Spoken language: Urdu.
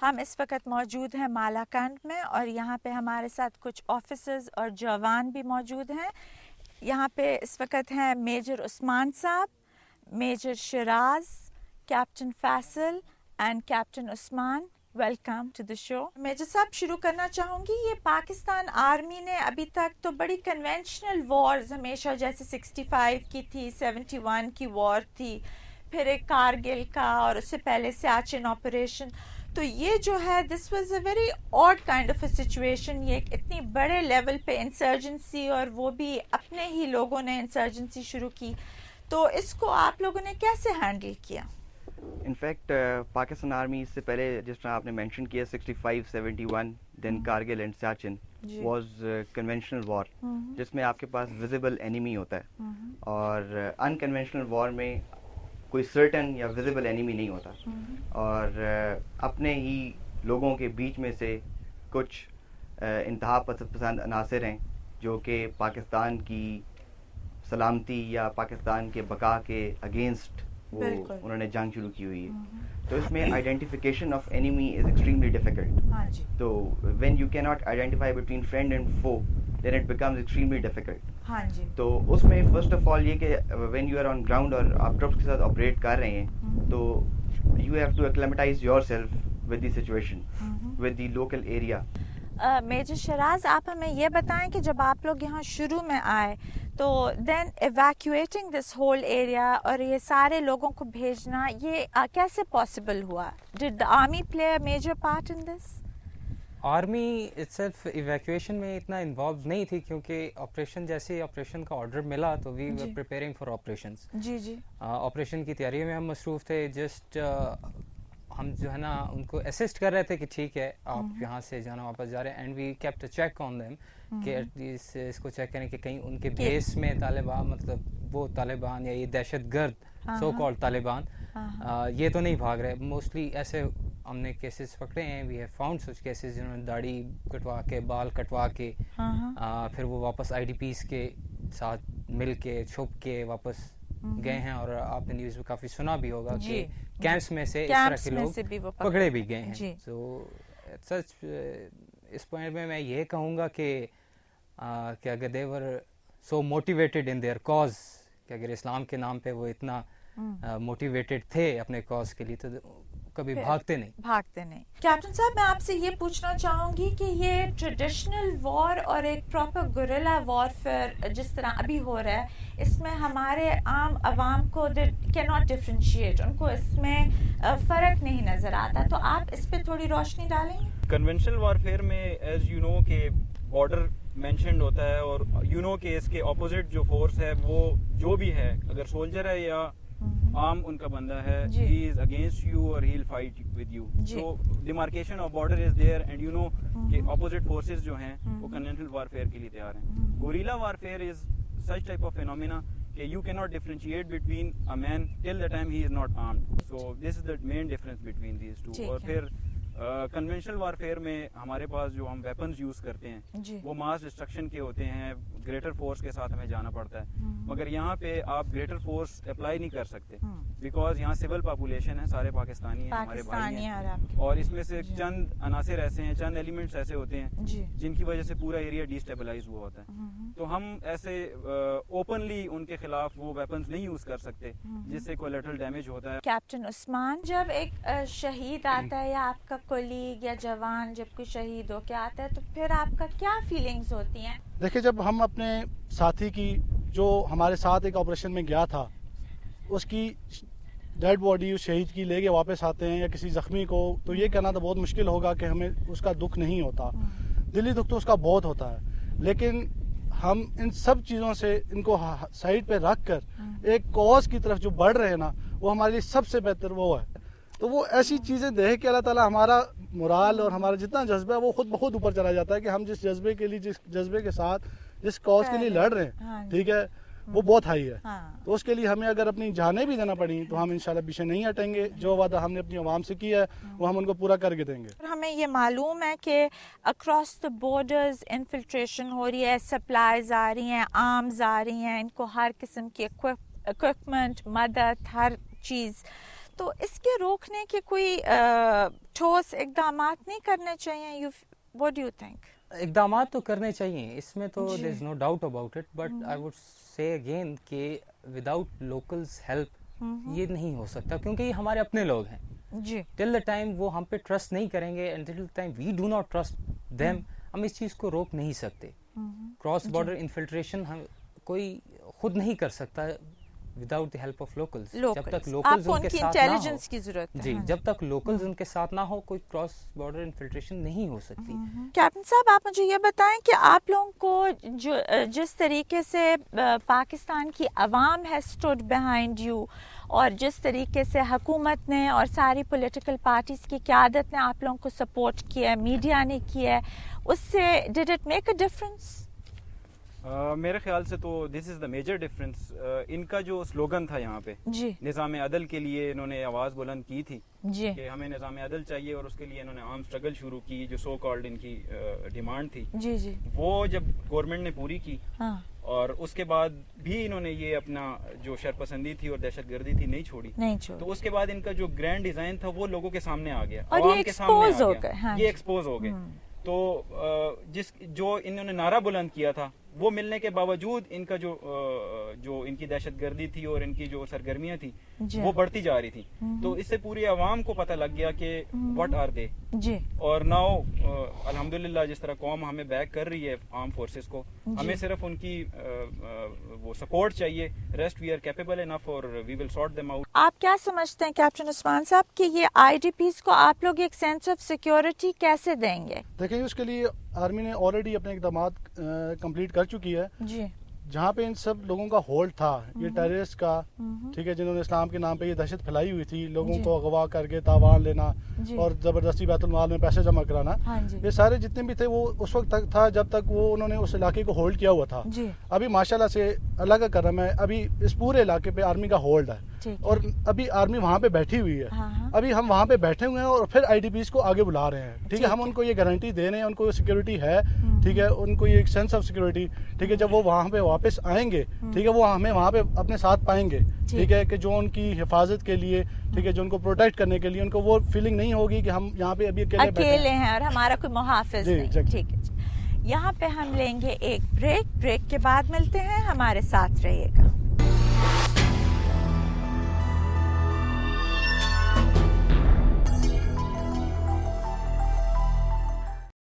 ہم اس وقت موجود ہیں مالاکنڈ میں اور یہاں پہ ہمارے ساتھ کچھ آفیسرز اور جوان بھی موجود ہیں. یہاں پہ اس وقت ہیں major Usman sahab, major Shiraz, captain Faisal and captain Usman. Welcome to the show. Major sahab, شروع کرنا چاہوں گی, یہ پاکستان آرمی نے ابھی تک تو بڑی کنونشنل وارز ہمیشہ, جیسے 65 کی تھی, 71 کی وار تھی, پھر ایک کارگل کا, اور اس سے پہلے سیاچن آپریشن. تو یہ جو ہے this was a very odd kind of a situation. یہ ایک اتنی بڑے لیول پہ انسرجنسی, اور وہ بھی اپنے ہی لوگوں نے انسرجنسی شروع کی. تو اس کو آپ لوگوں نے کیسے ہینڈل کیا؟ انفیکٹ پاکستان آرمی اس سے پہلے جس طرح آپ نے مینشن کیا 65, 71 then Kargil and Siachen was conventional war, جس میں آپ کے پاس ویزیبل اینیمی ہوتا ہے, اور انکنونشنل وار میں کوئی سرٹن یا ویزیبل اینیمی نہیں ہوتا, اور اپنے ہی لوگوں کے بیچ میں سے کچھ انتہا پسند عناصر ہیں جو کہ پاکستان کی سلامتی یا پاکستان کے بقا کے اگینسٹ وہ انہوں نے جنگ شروع کی ہوئی ہے. تو اس میں identification of enemy is extremely difficult. تو when you can not identify between friend and foe then it becomes extremely difficult. تو اس میں فرسٹ آف آل یہ کہ when you are on ground اور آپ ٹرپس کے ساتھ آپریٹ کر رہے ہیں تو you have to acclimatize yourself with the situation with the local area. Major Shiraz, آپ ہمیں یہ بتائیں کہ جب آپ لوگ یہاں شروع میں آئے تو دین ایویکویٹنگ دس ہول ایریا اور یہ سارے لوگوں کو بھیجنا, یہ کیسے پاسبل ہوا؟ Did the army play a major part in this? Army itself evacuation میں اتنا انوالو نہیں تھی, کیونکہ آپریشن جیسے آپریشن کا آرڈر ملا تو وی ور پریپیرنگ فار آپریشنز. آپریشن کی تیاری میں ہم مصروف تھے. جسٹ ہم جو ہے نا ان کو اسسٹ کر رہے تھے کہ ٹھیک ہے آپ یہاں سے جو ہے نا واپس جا رہے ہیں, and we kept a check on them کہ ایٹ لیسٹ اس کو چیک کریں کہ کہیں ان کے بیس میں طالبان, مطلب وہ طالبان یا یہ دہشت گرد سو کالڈ طالبان یہ تو نہیں بھاگ رہے. موسٹلی ایسے ہم نے کیسز پکڑے ہیں, we have found such cases جنہوں نے داڑھی کٹوا کے, بال کٹوا کے پھر وہ واپس آئی ڈی پیز کے ساتھ مل کے چھپ کے واپس گئے ہیں. اور آپ نے نیوز میں کافی سنا بھی ہوگا کہ کیمپس میں سے اس طرح کے لوگ پکڑے بھی گئے ہیں. تو سچ اس پوائنٹ میں یہ کہوں گا کہ اگر دے ور سو موٹیویٹڈ ان دیئر کاز, کہ اگر اسلام کے نام پہ وہ اتنا موٹیویٹڈ تھے اپنے کاز کے لیے تو کبھی بھاگتے نہیں. کیپٹن صاحب, میں آپ سے یہ پوچھنا چاہوں گی کہ یہ ٹریڈیشنل وار اور ایک پراپر گوریلا وارفیئر جس طرح ابھی ہو رہا ہے, اس میں ہمارے عام عوام کو کی ناٹ ڈفرینشیٹ, ان کو اس میں فرق نہیں نظر آتا. تو آپ اس پہ تھوڑی روشنی ڈالیں گے؟ کنونشنل وارفیئر میں ایز یو نو کہ بارڈر مینشنڈ ہوتا ہے, اور یو نو کہ اس کے اپوزٹ جو فورس ہے وہ جو بھی ہے, اگر سولجر ہے یا عام ان کا بندہ ہے, ہی از اگینسٹ یو اور he will fight with you. So demarcation of border is there, and you know کہ اپوزٹ فورسز جو ہیں وہ کنونشنل وارفیئر کے لیے تیار ہیں. Guerrilla warfare is such type of phenomena that you cannot differentiate between a man till the time he is not armed. So this is the main difference between these two. اور پھر کنونشنل وارفیئر میں ہمارے پاس جو ہم ویپنز یوز کرتے ہیں وہ ماس ڈسٹرکشن کے ہوتے ہیں, گریٹر فورس کے ساتھ ہمیں جانا پڑتا ہے. مگر یہاں پہ آپ گریٹر فورس اپلائی نہیں کر سکتے بیکاز یہاں سول پاپولیشن ہے, سارے پاکستانی ہیں, ہمارے بھائی ہیں, اور اس میں سے چند عناصر ایسے ہیں, چند ایلیمنٹس ایسے ہوتے ہیں جن کی وجہ سے پورا ایریا ڈیسٹیبلائز ہوا ہوتا ہے. تو ہم ایسے اوپنلی ان کے خلاف وہ ویپنز نہیں یوز کر سکتے جس سے کولیٹرل ڈیمیج ہوتا ہے. کیپٹن عثمان, جب ایک شہید آتا ہے یا آپ کا کولیگ یا جوان جب کوئی شہید ہو کے آتا ہے تو پھر آپ کا کیا فیلنگز ہوتی ہیں؟ دیکھیں, جب ہم اپنے ساتھی کی جو ہمارے ساتھ ایک آپریشن میں گیا تھا اس کی ڈیڈ باڈی اس شہید کی لے کے واپس آتے ہیں یا کسی زخمی کو, تو یہ کہنا تو بہت مشکل ہوگا کہ ہمیں اس کا دکھ نہیں ہوتا. دلی دکھ تو اس کا بہت ہوتا ہے, لیکن ہم ان سب چیزوں سے ان کو سائڈ پہ رکھ کر ایک کاز کی طرف جو بڑھ رہے ہیں نا, وہ ہمارے لیے سب سے بہتر وہ ہے. تو وہ ایسی چیزیں دیکھ کے اللہ تعالیٰ ہمارا مورال اور ہمارا جتنا جذبہ ہے وہ خود بخود اوپر چلا جاتا ہے کہ ہم جس جذبے کے لیے, جس جذبے کے ساتھ جس کاز کے لیے لڑ رہے ہیں, ٹھیک ہے, وہ بہت ہائی ہے. تو اس کے لیے ہمیں اگر اپنی جانیں بھی دینا پڑیں تو ہم انشاءاللہ پیچھے نہیں ہٹیں گے. جو وعدہ ہم نے اپنی عوام سے کیا ہے وہ ہم ان کو پورا کر کے دیں گے. ہمیں یہ معلوم ہے کہ اکراس دا بارڈرز انفلٹریشن ہو رہی ہے, سپلائیز آ رہی ہیں, آرمز آ رہی ہیں, ان کو ہر قسم کی اکوپمنٹ, مدد, ہر چیز. تو اس کے روکنے کے کوئی ٹھوس اقدامات نہیں کرنے چاہیے؟ What do you think? اقدامات تو کرنے چاہیے، اس میں تو there is no doubt about it, but I would say again کہ without locals help یہ نہیں ہو سکتا، کیونکہ یہ ہمارے اپنے لوگ ہیں. جی ٹل دا ٹائم وہ ہم پہ ٹرسٹ نہیں کریں گے and till the time we do not trust them, ہم اس چیز کو روک نہیں سکتے. کراس بارڈر انفلٹریشن ہم کوئی خود نہیں کر سکتا without the help of locals. جب تک لوکلز ان کے ساتھ نہ ہو، جی جب تک لوکلز ان کے ساتھ نہ ہو کوئی کراس بارڈر انفلٹریشن نہیں ہو سکتی. کیپٹن صاحب آپ مجھے یہ بتائیں کہ آپ لوگوں کو جس طریقے سے پاکستان کی عوام ہے اسٹوڈ بیہائنڈ یو، اور جس طریقے سے حکومت نے اور ساری پولیٹیکل پارٹیز کی قیادت نے آپ لوگوں کو سپورٹ کیا ہے، میڈیا نے کیا ہے، اس سے did it make a difference? میرے خیال سے تو دس از دا میجر ڈفرنس. ان کا جو سلوگن تھا یہاں پہ نظام عدل کے لیے انہوں نے آواز بلند کی تھی کہ ہمیں نظام عدل چاہیے، اور اس کے لیے انہوں نے عام اسٹرگل شروع کی جو سو کالڈ ان کی ڈیمانڈ تھی. وہ جب گورنمنٹ نے پوری کی اور اس کے بعد بھی انہوں نے یہ اپنا جو شرپسندی تھی اور دہشت گردی تھی نہیں چھوڑی، تو اس کے بعد ان کا جو گرینڈ ڈیزائن تھا وہ لوگوں کے سامنے آ گیا، عوام کے سامنے آ گیا، یہ ایکسپوز ہو گئے. تو جو انہوں نے نعرہ بلند کیا تھا وہ ملنے کے باوجود ان کا جو ان کی دہشت گردی تھی اور ان کی جو سرگرمیاں تھی وہ بڑھتی جا رہی تھی. تو اس سے پوری عوام کو پتہ لگ گیا کہ واٹ آر دے. اور ناؤ الحمدللہ جس طرح قوم ہمیں بیک کر رہی ہے آرم فورسز کو، ہمیں صرف ان کی وہ سپورٹ چاہیے. Rest we are capable enough اور we will sort them out. آپ کیا سمجھتے ہیں کیپٹن عثمان صاحب کہ یہ آئی ڈی پیز کو آپ لوگ ایک سینس آف سیکیورٹی کیسے دیں گے؟ دیکھیں اس کے لیے آرمی نے آلریڈی اپنے اقدامات کمپلیٹ کر چکی ہے. جی جہاں پہ ان سب لوگوں کا ہولڈ تھا، یہ ٹیررسٹ کا، ٹھیک ہے، جنہوں نے اسلام کے نام پہ یہ دہشت پھیلائی ہوئی تھی، لوگوں کو اغوا کر کے تاوان لینا اور زبردستی بیت المال میں پیسے جمع کرانا، یہ سارے جتنے بھی تھے وہ اس وقت تک تھا جب تک وہ انہوں نے اس علاقے کو ہولڈ کیا ہوا تھا. ابھی ماشاءاللہ سے اللہ کا کرم ہے، ابھی اس پورے علاقے پہ آرمی کا ہولڈ ہے اور ابھی آرمی وہاں پہ بیٹھی ہوئی ہے. ابھی ہم وہاں پہ بیٹھے ہوئے ہیں اور پھر آئی ڈی پیز کو آگے بلا رہے ہیں. ٹھیک ہے، ہم ان کو یہ گارنٹی دے رہے ہیں، ان کو سیکورٹی ہے، ٹھیک ہے، ان کو یہ ایک سینس آف سیکورٹی، ٹھیک ہے. جب وہ وہاں پہ واپس آئیں گے، ٹھیک ہے، وہ ہمیں وہاں پہ اپنے ساتھ پائیں گے، ٹھیک ہے، کہ جو ان کی حفاظت کے لیے، ٹھیک ہے، جو ان کو پروٹیکٹ کرنے کے لیے ان کو وہ فیلنگ نہیں ہوگی کہ ہم یہاں پہ ابھی اکیلے ہیں اور ہمارا کوئی محافظ نہیں. ٹھیک ہے، یہاں پہ ہم لیں گے ایک بریک کے بعد ملتے ہیں، ہمارے ساتھ رہیے گا.